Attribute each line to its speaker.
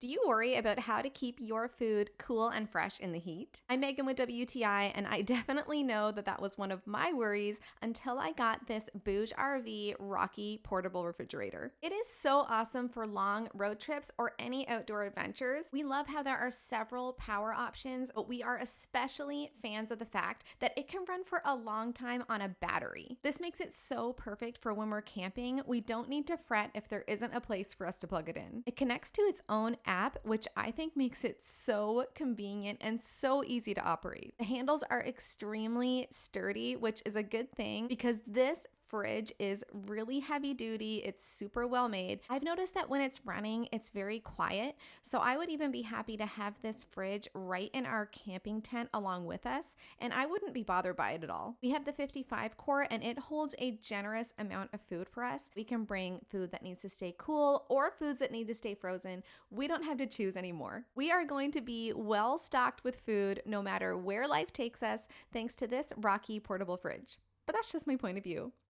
Speaker 1: Do you worry about how to keep your food cool and fresh in the heat? I'm Megan with WTI, and I definitely know that was one of my worries until I got this BougeRV Rocky portable refrigerator. It is so awesome for long road trips or any outdoor adventures. We love how there are several power options, but we are especially fans of the fact that it can run for a long time on a battery. This makes it so perfect for when we're camping. We don't need to fret if there isn't a place for us to plug it in. It connects to its own app, which I think makes it so convenient and so easy to operate. The handles are extremely sturdy, which is a good thing because this fridge is really heavy duty. It's super well made. I've noticed that when it's running, it's very quiet. So I would even be happy to have this fridge right in our camping tent along with us, and I wouldn't be bothered by it at all. We have the 55 quart and it holds a generous amount of food for us. We can bring food that needs to stay cool or foods that need to stay frozen. We don't have to choose anymore. We are going to be well stocked with food no matter where life takes us, thanks to this Rocky portable fridge. But that's just my point of view.